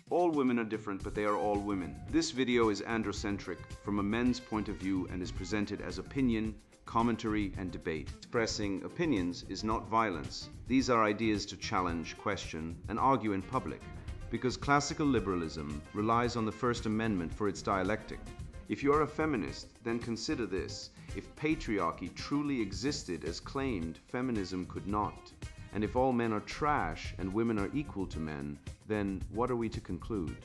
All women are different, but they are all women. This video is androcentric from a men's point of view and is presented as opinion, commentary, and debate. Expressing opinions is not violence. These are ideas to challenge, question, and argue in public, because classical liberalism relies on the First Amendment for its dialectic. If you are a feminist, then consider this. If patriarchy truly existed as claimed, feminism could not. And if all men are trash and women are equal to men, then what are we to conclude?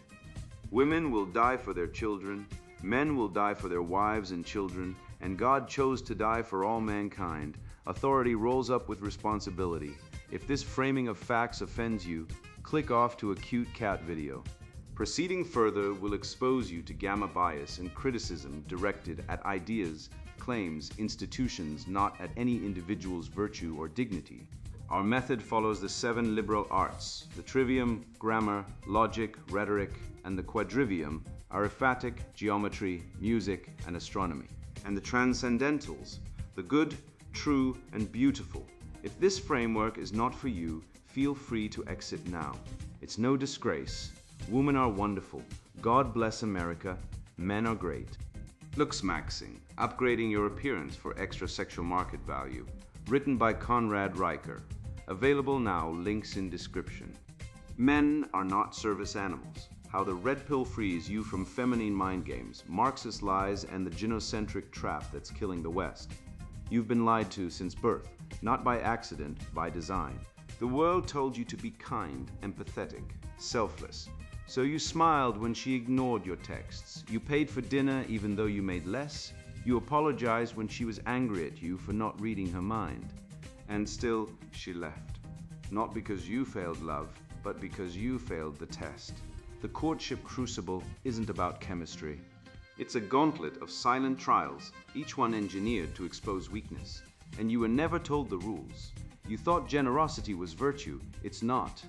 Women will die for their children, men will die for their wives and children, and God chose to die for all mankind. Authority rolls up with responsibility. If this framing of facts offends you, click off to a cute cat video. Proceeding further will expose you to gamma bias and criticism directed at ideas, claims, institutions, not at any individual's virtue or dignity. Our method follows the 7 liberal arts. The trivium, grammar, logic, rhetoric, and the quadrivium, arithmetic, geometry, music, and astronomy. And the transcendentals, the good, true, and beautiful. If this framework is not for you, feel free to exit now. It's no disgrace. Women are wonderful. God bless America. Men are great. Looks maxing, upgrading your appearance for extra sexual market value. Written by Conrad Riker. Available now, links in description. Men are not service animals. How the red pill frees you from feminine mind games, Marxist lies, and the gynocentric trap that's killing the West. You've been lied to since birth, not by accident, by design. The world told you to be kind, empathetic, selfless. So you smiled when she ignored your texts. You paid for dinner even though you made less. You apologized when she was angry at you for not reading her mind. And still, she left. Not because you failed love, but because you failed the test. The courtship crucible isn't about chemistry. It's a gauntlet of silent trials, each one engineered to expose weakness. And you were never told the rules. You thought generosity was virtue. It's not.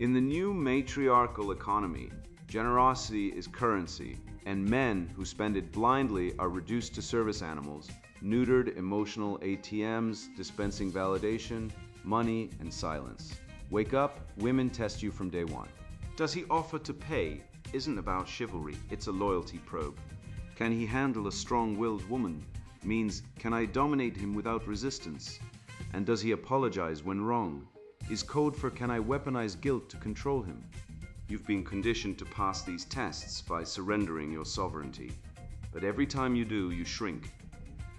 In the new matriarchal economy, generosity is currency, and men who spend it blindly are reduced to service animals, neutered emotional ATMs, dispensing validation, money, and silence. Wake up, women test you from day one. Does he offer to pay? Isn't about chivalry, it's a loyalty probe. Can he handle a strong-willed woman? Means, can I dominate him without resistance? And does he apologize when wrong? Is code for can I weaponize guilt to control him? You've been conditioned to pass these tests by surrendering your sovereignty. But every time you do, you shrink.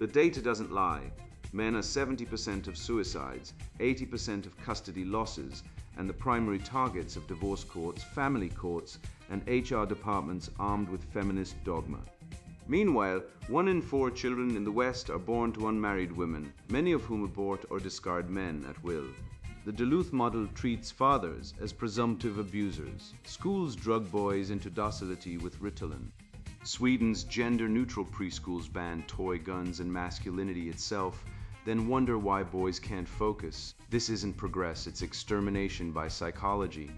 The data doesn't lie. Men are 70% of suicides, 80% of custody losses, and the primary targets of divorce courts, family courts, and HR departments armed with feminist dogma. Meanwhile, 1 in 4 children in the West are born to unmarried women, many of whom abort or discard men at will. The Duluth model treats fathers as presumptive abusers. Schools drug boys into docility with Ritalin. Sweden's gender-neutral preschools ban toy guns and masculinity itself, then wonder why boys can't focus. This isn't progress, it's extermination by psychology.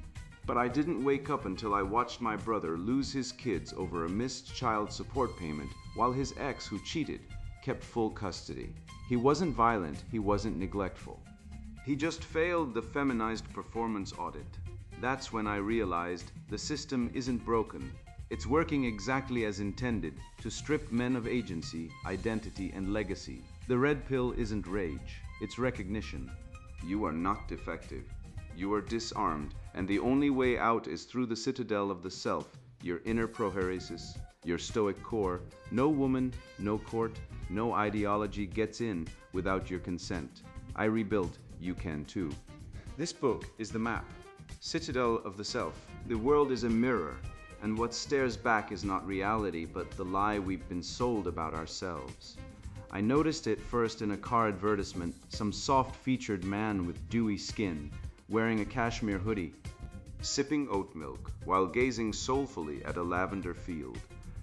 But I didn't wake up until I watched my brother lose his kids over a missed child support payment while his ex, who cheated, kept full custody. He wasn't violent, he wasn't neglectful. He just failed the feminized performance audit. That's when I realized the system isn't broken. It's working exactly as intended to strip men of agency, identity, and legacy. The red pill isn't rage, it's recognition. You are not defective. You are disarmed, and the only way out is through the citadel of the self, your inner prohairesis, your stoic core. No woman, no court, no ideology gets in without your consent. I rebuilt, you can too. This book is the map, citadel of the self. The world is a mirror, and what stares back is not reality, but the lie we've been sold about ourselves. I noticed it first in a car advertisement, some soft-featured man with dewy skin, wearing a cashmere hoodie, sipping oat milk while gazing soulfully at a lavender field.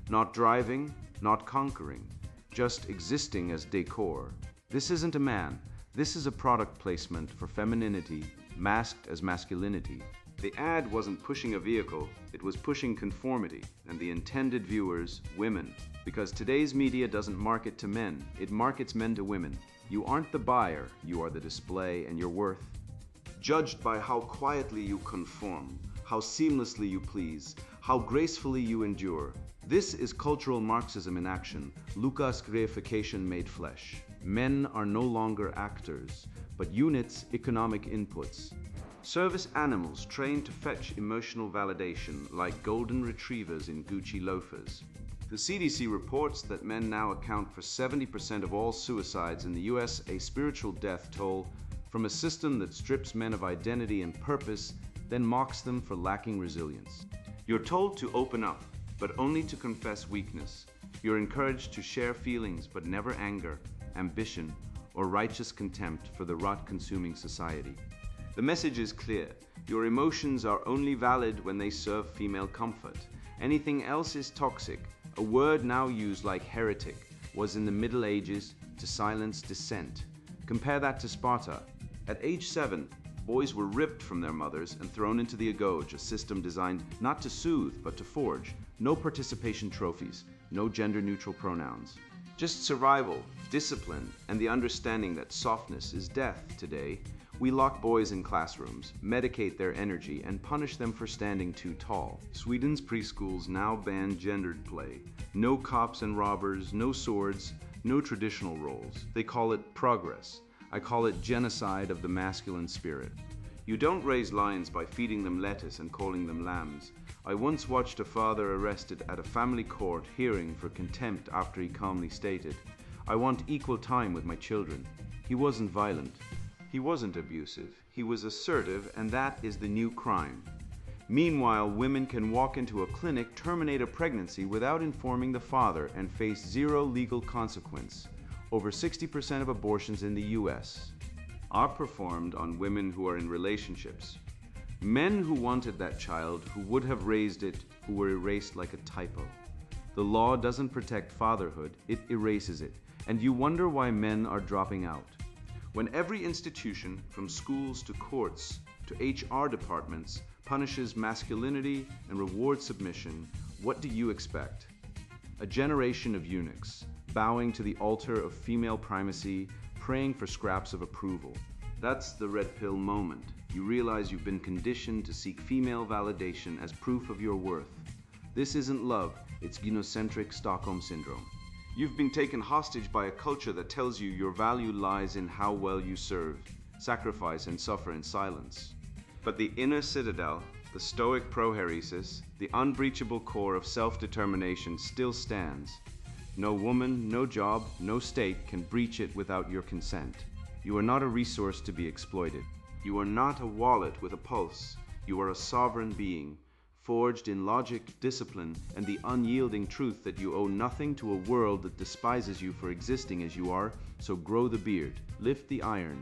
Not driving, not conquering, just existing as decor. This isn't a man. This is a product placement for femininity, masked as masculinity. The ad wasn't pushing a vehicle, it was pushing conformity, and the intended viewers, women. Because today's media doesn't market to men, it markets men to women. You aren't the buyer, you are the display, and your worth judged by how quietly you conform, how seamlessly you please, how gracefully you endure. This is cultural Marxism in action, Lucas reification made flesh. Men are no longer actors, but units, economic inputs. Service animals trained to fetch emotional validation like golden retrievers in Gucci loafers. The CDC reports that men now account for 70% of all suicides in the US, a spiritual death toll from a system that strips men of identity and purpose, then mocks them for lacking resilience. You're told to open up, but only to confess weakness. You're encouraged to share feelings, but never anger, ambition, or righteous contempt for the rot-consuming society. The message is clear. Your emotions are only valid when they serve female comfort. Anything else is toxic. A word now used like heretic was in the Middle Ages to silence dissent. Compare that to Sparta. At age 7, boys were ripped from their mothers and thrown into the agoge, a system designed not to soothe but to forge. No participation trophies, no gender-neutral pronouns. Just survival, discipline, and the understanding that softness is death today. We lock boys in classrooms, medicate their energy, and punish them for standing too tall. Sweden's preschools now ban gendered play. No cops and robbers, no swords, no traditional roles. They call it progress. I call it genocide of the masculine spirit. You don't raise lions by feeding them lettuce and calling them lambs. I once watched a father arrested at a family court hearing for contempt after he calmly stated, "I want equal time with my children." He wasn't violent. He wasn't abusive, he was assertive, and that is the new crime. Meanwhile, women can walk into a clinic, terminate a pregnancy without informing the father, and face zero legal consequence. Over 60% of abortions in the US are performed on women who are in relationships. Men who wanted that child, who would have raised it, who were erased like a typo. The law doesn't protect fatherhood, it erases it, and you wonder why men are dropping out. When every institution, from schools to courts to HR departments, punishes masculinity and rewards submission, what do you expect? A generation of eunuchs, bowing to the altar of female primacy, praying for scraps of approval. That's the red pill moment. You realize you've been conditioned to seek female validation as proof of your worth. This isn't love, it's gynocentric Stockholm Syndrome. You've been taken hostage by a culture that tells you your value lies in how well you serve, sacrifice, and suffer in silence. But the inner citadel, the stoic proheresis, the unbreachable core of self-determination still stands. No woman, no job, no state can breach it without your consent. You are not a resource to be exploited. You are not a wallet with a pulse. You are a sovereign being, forged in logic, discipline, and the unyielding truth that you owe nothing to a world that despises you for existing as you are, so grow the beard, lift the iron,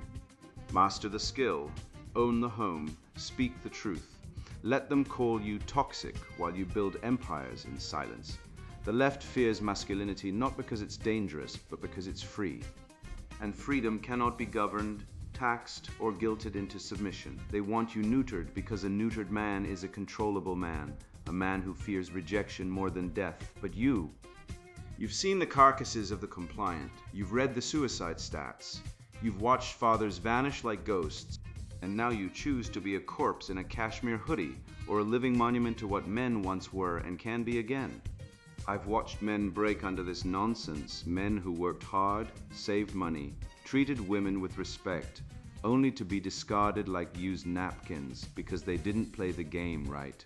master the skill, own the home, speak the truth. Let them call you toxic while you build empires in silence. The left fears masculinity not because it's dangerous, but because it's free. And freedom cannot be governed, taxed, or guilted into submission. They want you neutered because a neutered man is a controllable man, a man who fears rejection more than death. But you've seen the carcasses of the compliant. You've read the suicide stats. You've watched fathers vanish like ghosts. And now you choose to be a corpse in a cashmere hoodie, or a living monument to what men once were and can be again. I've watched men break under this nonsense, men who worked hard, saved money, treated women with respect, only to be discarded like used napkins because they didn't play the game right.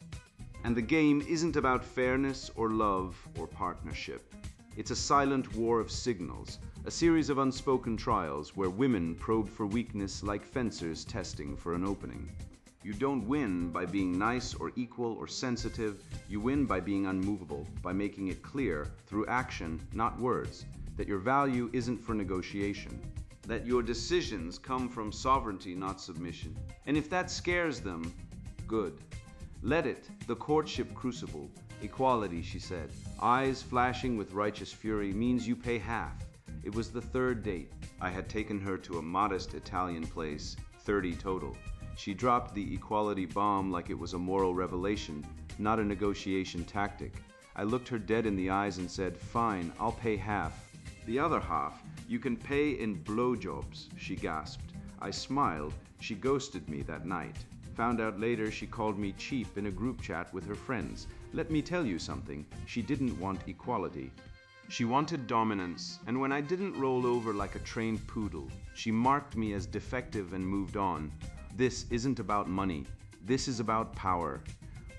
And the game isn't about fairness or love or partnership. It's a silent war of signals, a series of unspoken trials where women probe for weakness like fencers testing for an opening. You don't win by being nice or equal or sensitive. You win by being unmovable, by making it clear, through action, not words, that your value isn't for negotiation, that your decisions come from sovereignty, not submission. And if that scares them, good. Let it, the courtship crucible. Equality, she said, eyes flashing with righteous fury, means you pay half. It was the third date. I had taken her to a modest Italian place, 30 total. She dropped the equality bomb like it was a moral revelation, not a negotiation tactic. I looked her dead in the eyes and said, "Fine, I'll pay half." "The other half, you can pay in blowjobs," she gasped. I smiled. She ghosted me that night. Found out later she called me cheap in a group chat with her friends. Let me tell you something, she didn't want equality. She wanted dominance, and when I didn't roll over like a trained poodle, she marked me as defective and moved on. This isn't about money. This is about power.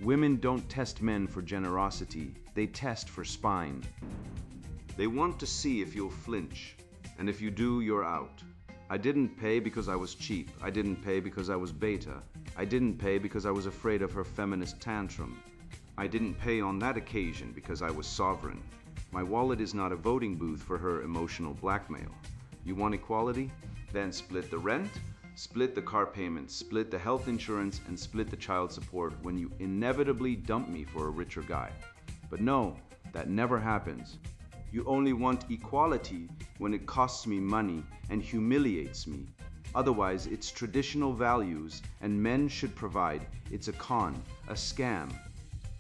Women don't test men for generosity. They test for spine. They want to see if you'll flinch, and if you do, you're out. I didn't pay because I was cheap. I didn't pay because I was beta. I didn't pay because I was afraid of her feminist tantrum. I didn't pay on that occasion because I was sovereign. My wallet is not a voting booth for her emotional blackmail. You want equality? Then split the rent, split the car payments, split the health insurance, and split the child support when you inevitably dump me for a richer guy. But no, that never happens. You only want equality when it costs me money and humiliates me. Otherwise, it's traditional values and men should provide. It's a con, a scam.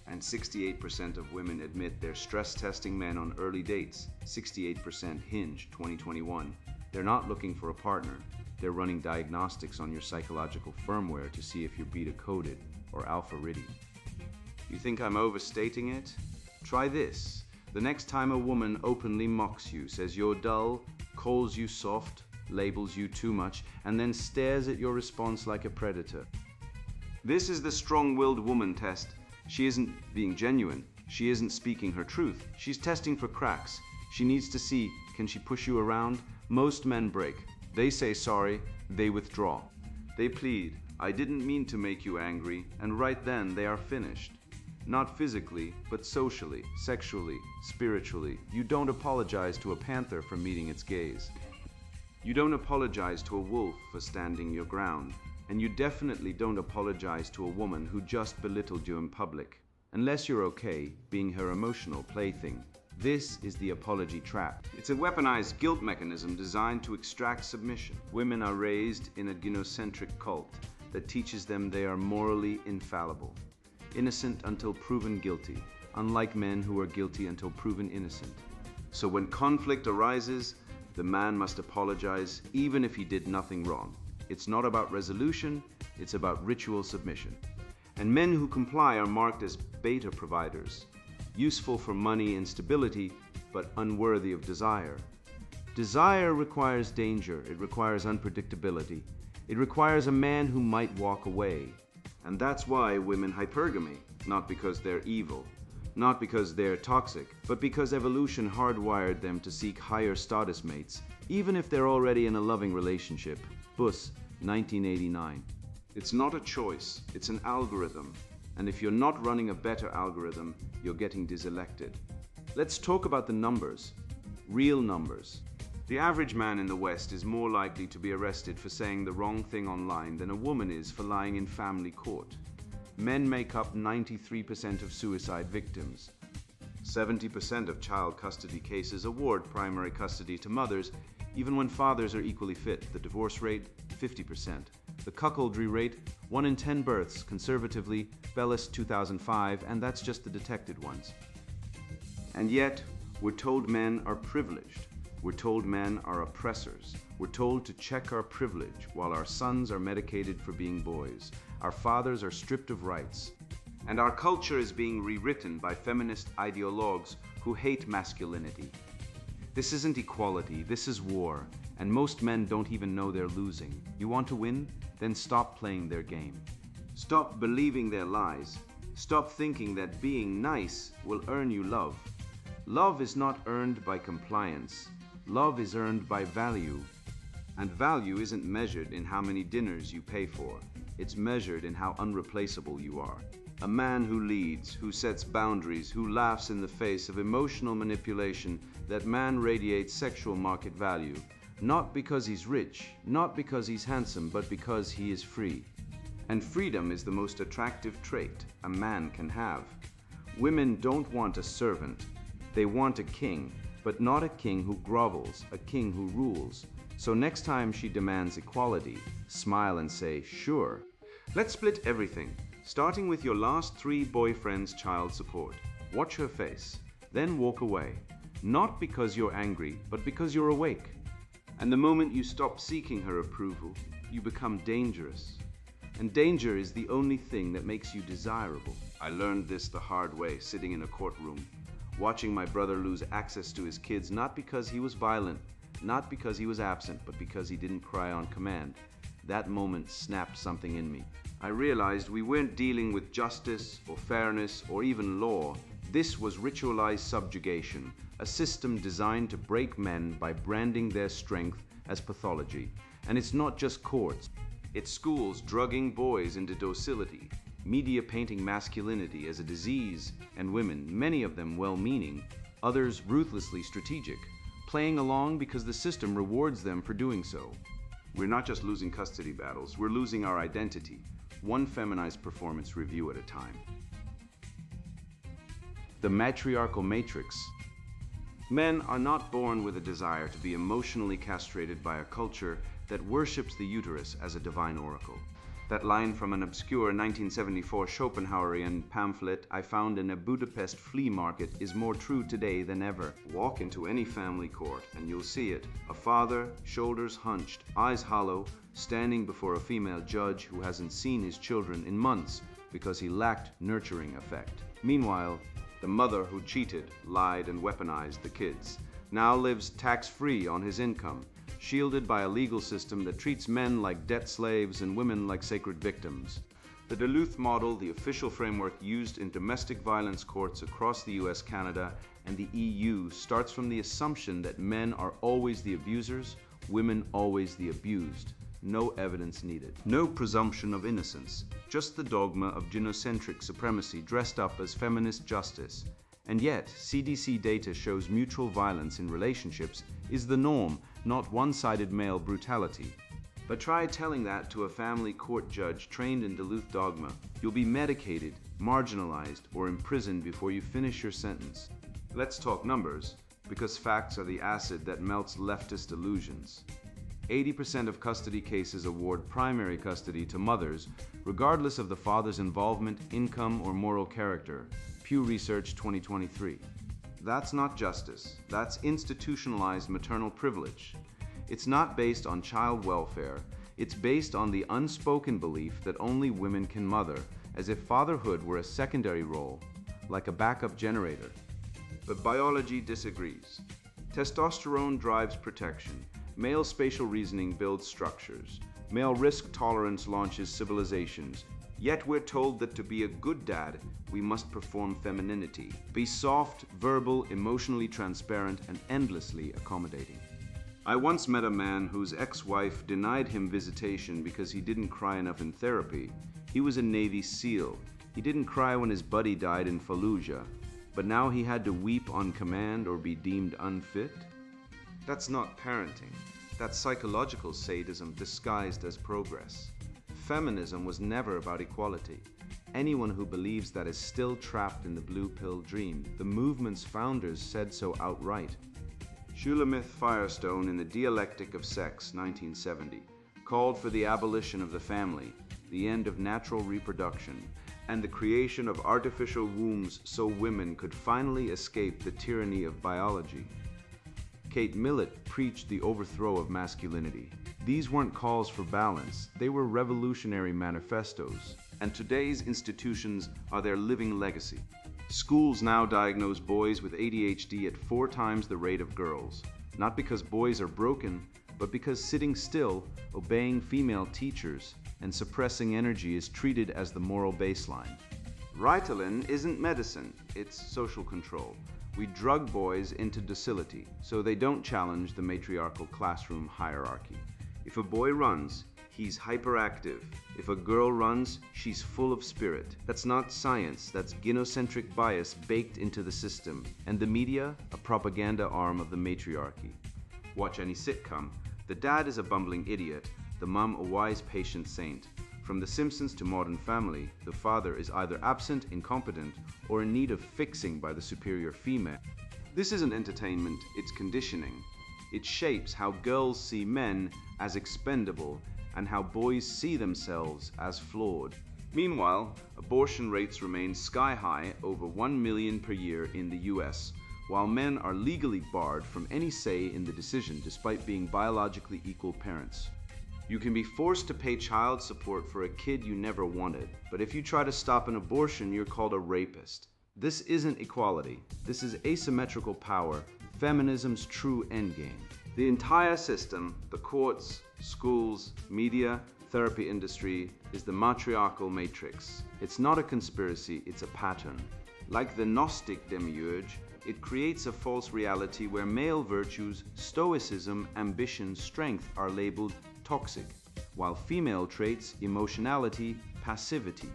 And 68% of women admit they're stress testing men on early dates. 68% Hinge 2021. They're not looking for a partner. They're running diagnostics on your psychological firmware to see if you're beta-coded or alpha-riddy. You think I'm overstating it? Try this. The next time a woman openly mocks you, says you're dull, calls you soft, labels you too much, and then stares at your response like a predator. This is the strong-willed woman test. She isn't being genuine. She isn't speaking her truth. She's testing for cracks. She needs to see, can she push you around? Most men break. They say sorry, they withdraw. They plead, I didn't mean to make you angry, and right then they are finished. Not physically, but socially, sexually, spiritually. You don't apologize to a panther for meeting its gaze. You don't apologize to a wolf for standing your ground. And you definitely don't apologize to a woman who just belittled you in public, unless you're okay being her emotional plaything. This is the apology trap. It's a weaponized guilt mechanism designed to extract submission. Women are raised in a gynocentric cult that teaches them they are morally infallible. Innocent until proven guilty, unlike men who are guilty until proven innocent. So when conflict arises, the man must apologize even if he did nothing wrong. It's not about resolution, it's about ritual submission. And men who comply are marked as beta providers, useful for money and stability, but unworthy of desire. Desire requires danger, it requires unpredictability. It requires a man who might walk away. And that's why women hypergamy, not because they're evil, not because they're toxic, but because evolution hardwired them to seek higher status mates, even if they're already in a loving relationship. Buss, 1989. It's not a choice, it's an algorithm. And if you're not running a better algorithm, you're getting diselected. Let's talk about the numbers, real numbers. The average man in the West is more likely to be arrested for saying the wrong thing online than a woman is for lying in family court. Men make up 93% of suicide victims. 70% of child custody cases award primary custody to mothers, even when fathers are equally fit. The divorce rate, 50%. The cuckoldry rate, 1 in 10 births, conservatively, Bellis 2005, and that's just the detected ones. And yet, we're told men are privileged. We're told men are oppressors. We're told to check our privilege while our sons are medicated for being boys. Our fathers are stripped of rights. And our culture is being rewritten by feminist ideologues who hate masculinity. This isn't equality, this is war, and most men don't even know they're losing. You want to win? Then stop playing their game. Stop believing their lies. Stop thinking that being nice will earn you love. Love is not earned by compliance. Love is earned by value. And value isn't measured in how many dinners you pay for. It's measured in how unreplaceable you are. A man who leads, who sets boundaries, who laughs in the face of emotional manipulation, that man radiates sexual market value. Not because he's rich, not because he's handsome, but because he is free. And freedom is the most attractive trait a man can have. Women don't want a servant. They want a king, but not a king who grovels, a king who rules. So next time she demands equality, smile and say, sure. Let's split everything, starting with your last 3 boyfriends' child support. Watch her face, then walk away. Not because you're angry, but because you're awake. And the moment you stop seeking her approval, you become dangerous. And danger is the only thing that makes you desirable. I learned this the hard way, sitting in a courtroom, watching my brother lose access to his kids, not because he was violent, not because he was absent, but because he didn't cry on command. That moment snapped something in me. I realized we weren't dealing with justice or fairness or even law. This was ritualized subjugation, a system designed to break men by branding their strength as pathology. And it's not just courts. It's schools drugging boys into docility, media painting masculinity as a disease, and women, many of them well-meaning, others ruthlessly strategic, playing along because the system rewards them for doing so. We're not just losing custody battles, we're losing our identity, one feminized performance review at a time. The matriarchal matrix. Men are not born with a desire to be emotionally castrated by a culture that worships the uterus as a divine oracle. That line from an obscure 1974 Schopenhauerian pamphlet I found in a Budapest flea market is more true today than ever. Walk into any family court and you'll see it. A father, shoulders hunched, eyes hollow, standing before a female judge who hasn't seen his children in months because he lacked nurturing affect. Meanwhile, the mother who cheated, lied, and weaponized the kids now lives tax-free on his income, shielded by a legal system that treats men like debt slaves and women like sacred victims. The Duluth model, the official framework used in domestic violence courts across the US, Canada, and the EU, starts from the assumption that men are always the abusers, women always the abused. No evidence needed. No presumption of innocence, just the dogma of gynocentric supremacy dressed up as feminist justice. And yet, CDC data shows mutual violence in relationships is the norm, not one-sided male brutality. But try telling that to a family court judge trained in Duluth dogma. You'll be medicated, marginalized, or imprisoned before you finish your sentence. Let's talk numbers, because facts are the acid that melts leftist illusions. 80% of custody cases award primary custody to mothers, regardless of the father's involvement, income, or moral character. Pew Research 2023. That's not justice. That's institutionalized maternal privilege. It's not based on child welfare. It's based on the unspoken belief that only women can mother, as if fatherhood were a secondary role, like a backup generator. But biology disagrees. Testosterone drives protection. Male spatial reasoning builds structures. Male risk tolerance launches civilizations. Yet we're told that to be a good dad, we must perform femininity. Be soft, verbal, emotionally transparent, and endlessly accommodating. I once met a man whose ex-wife denied him visitation because he didn't cry enough in therapy. He was a Navy SEAL. He didn't cry when his buddy died in Fallujah, but now he had to weep on command or be deemed unfit? That's not parenting. That's psychological sadism disguised as progress. Feminism was never about equality. Anyone who believes that is still trapped in the blue pill dream. The movement's founders said so outright. Shulamith Firestone in The Dialectic of Sex, 1970, called for the abolition of the family, the end of natural reproduction, and the creation of artificial wombs so women could finally escape the tyranny of biology. Kate Millett preached the overthrow of masculinity. These weren't calls for balance, they were revolutionary manifestos, and today's institutions are their living legacy. Schools now diagnose boys with ADHD at 4 times the rate of girls, not because boys are broken, but because sitting still, obeying female teachers, and suppressing energy is treated as the moral baseline. Ritalin isn't medicine, it's social control. We drug boys into docility, so they don't challenge the matriarchal classroom hierarchy. If a boy runs, he's hyperactive. If a girl runs, she's full of spirit. That's not science, that's gynocentric bias baked into the system. And the media, a propaganda arm of the matriarchy. Watch any sitcom. The dad is a bumbling idiot, the mom a wise, patient saint. From The Simpsons to Modern Family, the father is either absent, incompetent, or in need of fixing by the superior female. This isn't entertainment, it's conditioning. It shapes how girls see men as expendable and how boys see themselves as flawed. Meanwhile, abortion rates remain sky high, over 1 million per year in the US, while men are legally barred from any say in the decision despite being biologically equal parents. You can be forced to pay child support for a kid you never wanted, but if you try to stop an abortion, you're called a rapist. This isn't equality. This is asymmetrical power, feminism's true endgame. The entire system, the courts, schools, media, therapy industry, is the matriarchal matrix. It's not a conspiracy, it's a pattern. Like the Gnostic demiurge, it creates a false reality where male virtues, stoicism, ambition, strength are labeled toxic, while female traits, emotionality, passivity,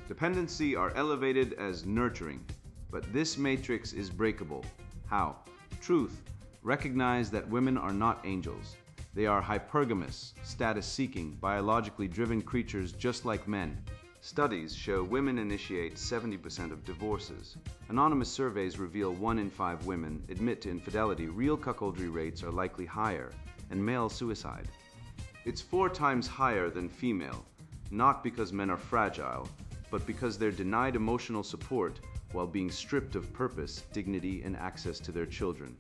dependency are elevated as nurturing. But this matrix is breakable. How? Truth. Recognize that women are not angels. They are hypergamous, status-seeking, biologically driven creatures just like men. Studies show women initiate 70% of divorces. Anonymous surveys reveal 1 in 5 women admit to infidelity. Real cuckoldry rates are likely higher, and male suicide. It's 4 times higher than female, not because men are fragile, but because they're denied emotional support while being stripped of purpose, dignity, and access to their children.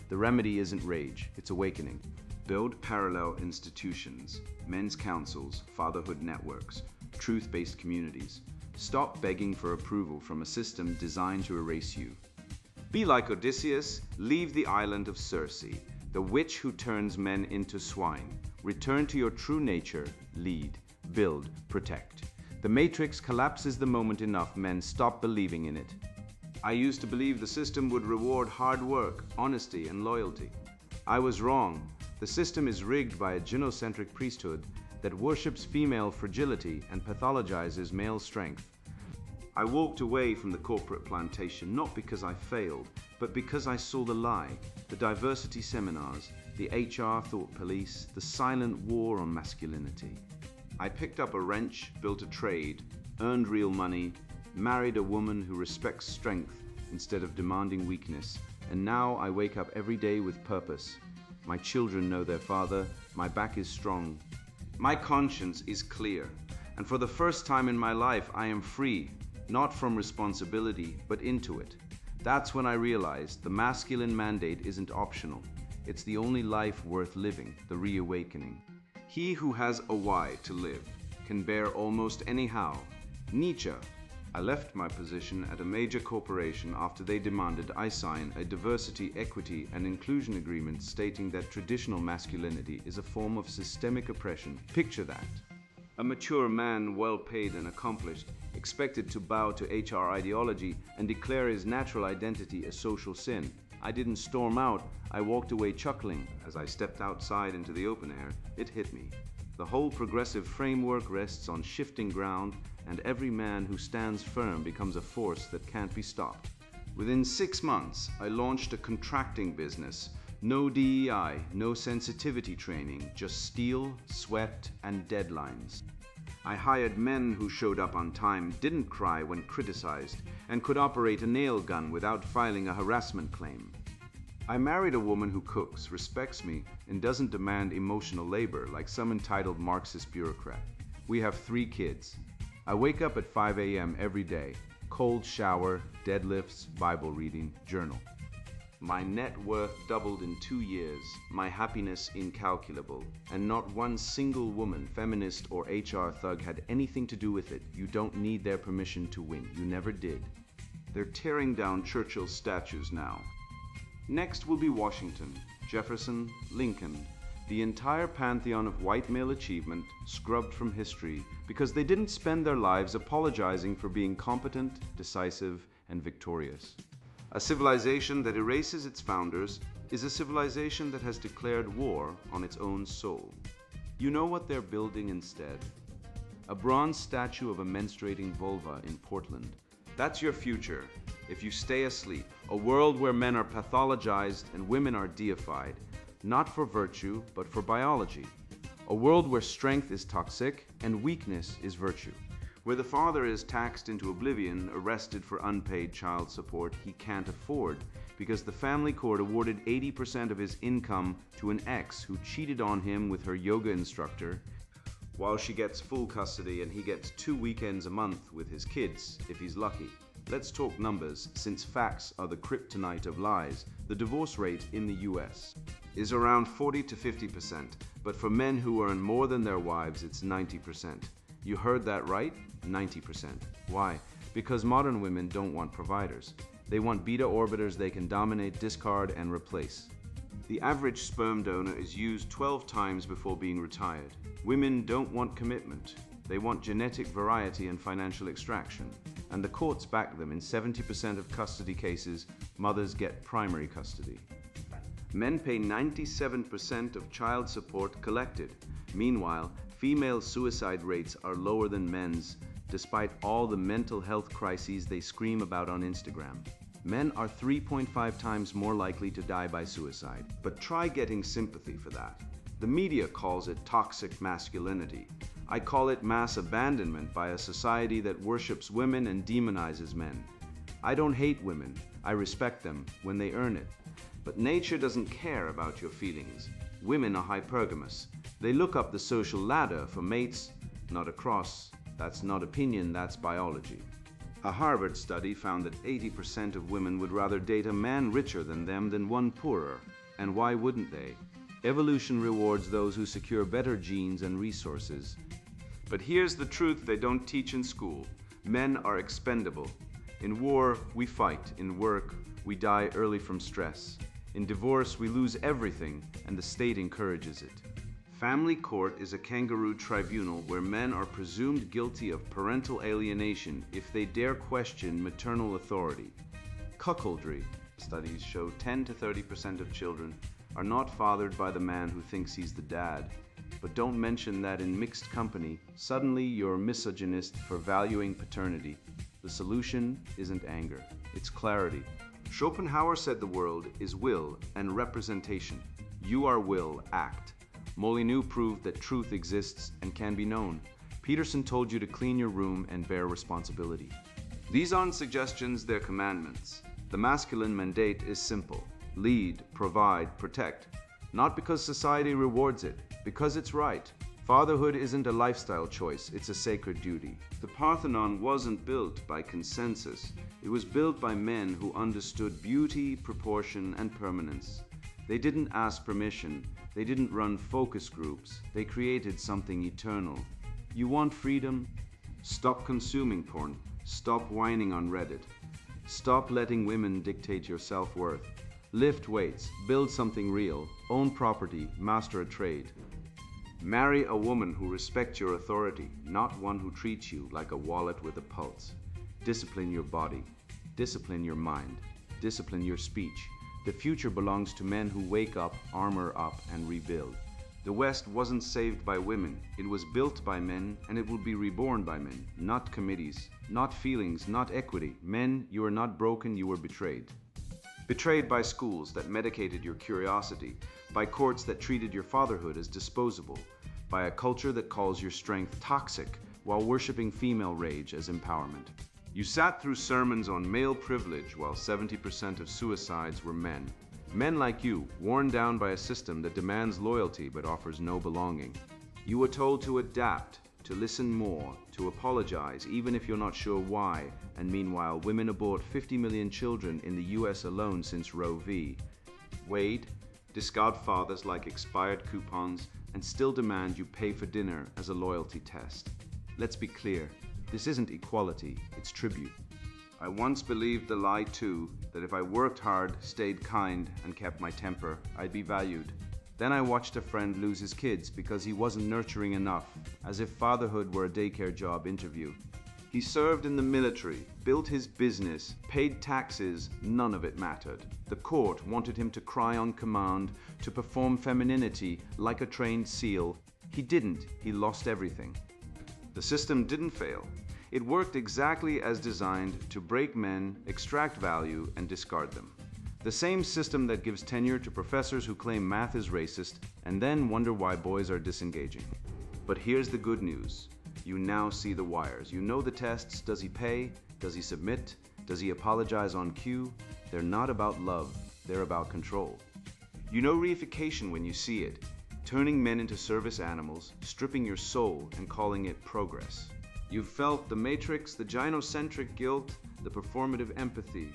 The remedy isn't rage, it's awakening. Build parallel institutions, men's councils, fatherhood networks, truth-based communities. Stop begging for approval from a system designed to erase you. Be like Odysseus, leave the island of Circe, the witch who turns men into swine. Return to your true nature, lead, build, protect. The matrix collapses the moment enough men stop believing in it. I used to believe the system would reward hard work, honesty, and loyalty. I was wrong. The system is rigged by a gynocentric priesthood that worships female fragility and pathologizes male strength. I walked away from the corporate plantation not because I failed, but because I saw the lie, the diversity seminars, the HR thought police, the silent war on masculinity. I picked up a wrench, built a trade, earned real money, married a woman who respects strength instead of demanding weakness, and now I wake up every day with purpose. My children know their father, my back is strong. My conscience is clear, and for the first time in my life I am free, not from responsibility, but into it. That's when I realized the masculine mandate isn't optional. It's the only life worth living, the reawakening. He who has a why to live can bear almost any how. Nietzsche. I left my position at a major corporation after they demanded I sign a diversity, equity, and inclusion agreement stating that traditional masculinity is a form of systemic oppression. Picture that. A mature man, well paid and accomplished, expected to bow to HR ideology and declare his natural identity a social sin. I didn't storm out, I walked away chuckling. As I stepped outside into the open air, it hit me. The whole progressive framework rests on shifting ground, and every man who stands firm becomes a force that can't be stopped. Within 6 months, I launched a contracting business. No DEI, no sensitivity training, just steel, sweat, and deadlines. I hired men who showed up on time, didn't cry when criticized, and could operate a nail gun without filing a harassment claim. I married a woman who cooks, respects me, and doesn't demand emotional labor like some entitled Marxist bureaucrat. We have 3 kids. I wake up at 5 a.m. every day. Cold shower, deadlifts, Bible reading, journal. My net worth doubled in 2 years, my happiness incalculable, and not one single woman, feminist or HR thug had anything to do with it. You don't need their permission to win. You never did. They're tearing down Churchill's statues now. Next will be Washington, Jefferson, Lincoln, the entire pantheon of white male achievement scrubbed from history because they didn't spend their lives apologizing for being competent, decisive, and victorious. A civilization that erases its founders is a civilization that has declared war on its own soul. You know what they're building instead? A bronze statue of a menstruating vulva in Portland. That's your future, if you stay asleep. A world where men are pathologized and women are deified, not for virtue, but for biology. A world where strength is toxic and weakness is virtue. Where the father is taxed into oblivion, arrested for unpaid child support he can't afford because the family court awarded 80% of his income to an ex who cheated on him with her yoga instructor, while she gets full custody and he gets 2 weekends a month with his kids if he's lucky. Let's talk numbers, since facts are the kryptonite of lies. The divorce rate in the US is around 40 to 50%, but for men who earn more than their wives, it's 90%. You heard that right? 90%. Why? Because modern women don't want providers. They want beta orbiters they can dominate, discard, and replace. The average sperm donor is used 12 times before being retired. Women don't want commitment. They want genetic variety and financial extraction. And the courts back them. In 70% of custody cases, mothers get primary custody. Men pay 97% of child support collected. Meanwhile, female suicide rates are lower than men's, despite all the mental health crises they scream about on Instagram. Men are 3.5 times more likely to die by suicide. But try getting sympathy for that. The media calls it toxic masculinity. I call it mass abandonment by a society that worships women and demonizes men. I don't hate women. I respect them when they earn it. But nature doesn't care about your feelings. Women are hypergamous. They look up the social ladder for mates, not across. That's not opinion, that's biology. A Harvard study found that 80% of women would rather date a man richer than them than one poorer. And why wouldn't they? Evolution rewards those who secure better genes and resources. But here's the truth they don't teach in school. Men are expendable. In war, we fight. In work, we die early from stress. In divorce, we lose everything, and the state encourages it. Family court is a kangaroo tribunal where men are presumed guilty of parental alienation if they dare question maternal authority. Cuckoldry. Studies show 10 to 30% of children are not fathered by the man who thinks he's the dad. But don't mention that in mixed company, suddenly you're misogynist for valuing paternity. The solution isn't anger, it's clarity. Schopenhauer said the world is will and representation. You are will, act. Molyneux proved that truth exists and can be known. Peterson told you to clean your room and bear responsibility. These aren't suggestions, they're commandments. The masculine mandate is simple. Lead, provide, protect. Not because society rewards it, because it's right. Fatherhood isn't a lifestyle choice, it's a sacred duty. The Parthenon wasn't built by consensus. It was built by men who understood beauty, proportion, and permanence. They didn't ask permission. They didn't run focus groups. They created something eternal. You want freedom? Stop consuming porn. Stop whining on Reddit. Stop letting women dictate your self-worth. Lift weights, build something real, own property, master a trade. Marry a woman who respects your authority, not one who treats you like a wallet with a pulse. Discipline your body, discipline your mind, discipline your speech. The future belongs to men who wake up, armor up, and rebuild. The West wasn't saved by women. It was built by men, and it will be reborn by men, not committees, not feelings, not equity. Men, you are not broken, you were betrayed. Betrayed by schools that medicated your curiosity, by courts that treated your fatherhood as disposable, by a culture that calls your strength toxic while worshiping female rage as empowerment. You sat through sermons on male privilege while 70% of suicides were men. Men like you, worn down by a system that demands loyalty but offers no belonging. You were told to adapt, to listen more, to apologize even if you're not sure why, and meanwhile women abort 50 million children in the US alone since Roe v. Wade, discard fathers like expired coupons, and still demand you pay for dinner as a loyalty test. Let's be clear, this isn't equality, it's tribute. I once believed the lie too, that if I worked hard, stayed kind, and kept my temper, I'd be valued. Then I watched a friend lose his kids because he wasn't nurturing enough, as if fatherhood were a daycare job interview. He served in the military, built his business, paid taxes, none of it mattered. The court wanted him to cry on command, to perform femininity like a trained SEAL. He didn't, he lost everything. The system didn't fail. It worked exactly as designed to break men, extract value, and discard them. The same system that gives tenure to professors who claim math is racist and then wonder why boys are disengaging. But here's the good news. You now see the wires. You know the tests. Does he pay? Does he submit? Does he apologize on cue? They're not about love. They're about control. You know reification when you see it. Turning men into service animals, stripping your soul and calling it progress. You've felt the matrix, the gynocentric guilt, the performative empathy,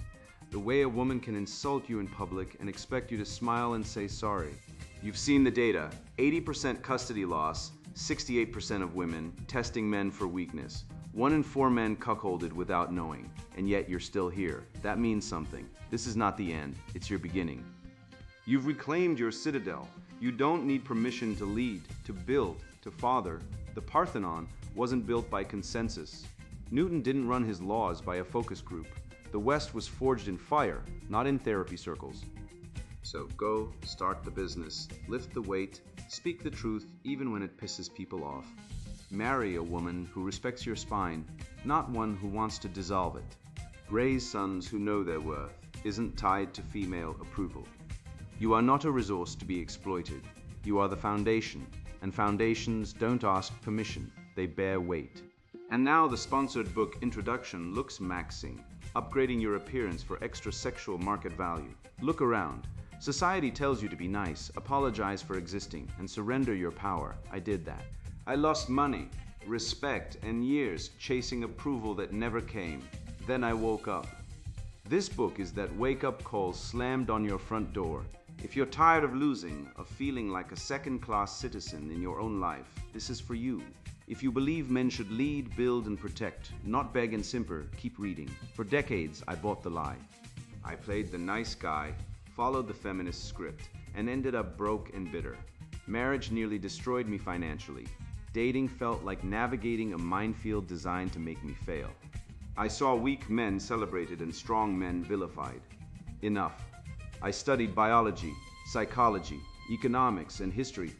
the way a woman can insult you in public and expect you to smile and say sorry. You've seen the data, 80% custody loss, 68% of women, testing men for weakness. 1 in 4 men cuckolded without knowing, and yet you're still here. That means something. This is not the end, it's your beginning. You've reclaimed your citadel. You don't need permission to lead, to build, to father. The Parthenon wasn't built by consensus. Newton didn't run his laws by a focus group. The West was forged in fire, not in therapy circles. So go, start the business, lift the weight, speak the truth even when it pisses people off. Marry a woman who respects your spine, not one who wants to dissolve it. Raise sons who know their worth, isn't tied to female approval. You are not a resource to be exploited. You are the foundation, and foundations don't ask permission, they bear weight. And now the sponsored book introduction, Looks Maxing, upgrading your appearance for extra sexual market value. Look around. Society tells you to be nice, apologize for existing, and surrender your power. I did that. I lost money, respect, and years chasing approval that never came. Then I woke up. This book is that wake-up call slammed on your front door. If you're tired of losing, of feeling like a second-class citizen in your own life, this is for you. If you believe men should lead, build, and protect, not beg and simper, keep reading. For decades, I bought the lie. I played the nice guy, followed the feminist script, and ended up broke and bitter. Marriage nearly destroyed me financially. Dating felt like navigating a minefield designed to make me fail. I saw weak men celebrated and strong men vilified. Enough. I studied biology, psychology, economics, and history.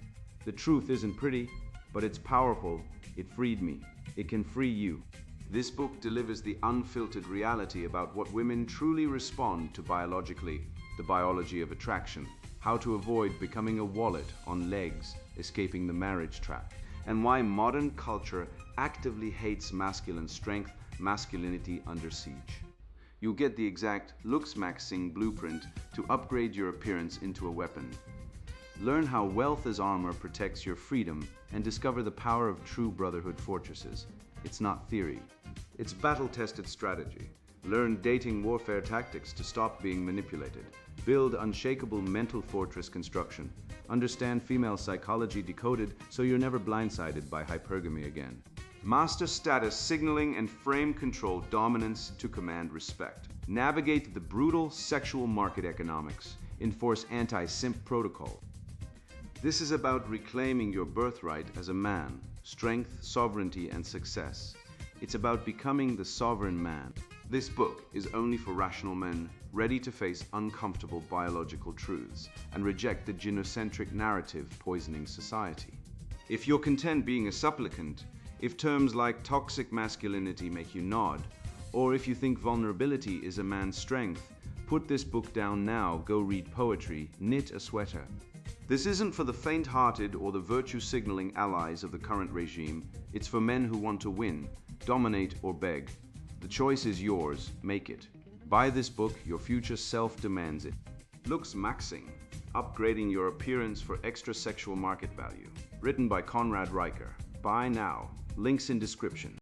The truth isn't pretty, but it's powerful. It freed me. It can free you. This book delivers the unfiltered reality about what women truly respond to biologically, the biology of attraction, how to avoid becoming a wallet on legs, escaping the marriage trap, and why modern culture actively hates masculine strength, masculinity under siege. You'll get the exact looks maxing blueprint to upgrade your appearance into a weapon. Learn how wealth as armor protects your freedom and discover the power of true brotherhood fortresses. It's not theory. It's battle-tested strategy. Learn dating warfare tactics to stop being manipulated. Build unshakable mental fortress construction. Understand female psychology decoded so you're never blindsided by hypergamy again. Master status signaling and frame control dominance to command respect. Navigate the brutal sexual market economics. Enforce anti-simp protocol. This is about reclaiming your birthright as a man, strength, sovereignty, and success. It's about becoming the sovereign man. This book is only for rational men ready to face uncomfortable biological truths and reject the gynocentric narrative poisoning society. If you're content being a supplicant, if terms like toxic masculinity make you nod, or if you think vulnerability is a man's strength, put this book down now, go read poetry, knit a sweater. This isn't for the faint-hearted or the virtue-signaling allies of the current regime. It's for men who want to win, dominate, or beg. The choice is yours. Make it. Buy this book. Your future self demands it. Looks Maxing, upgrading your appearance for extra sexual market value. Written by Conrad Riker. Buy now. Links in description.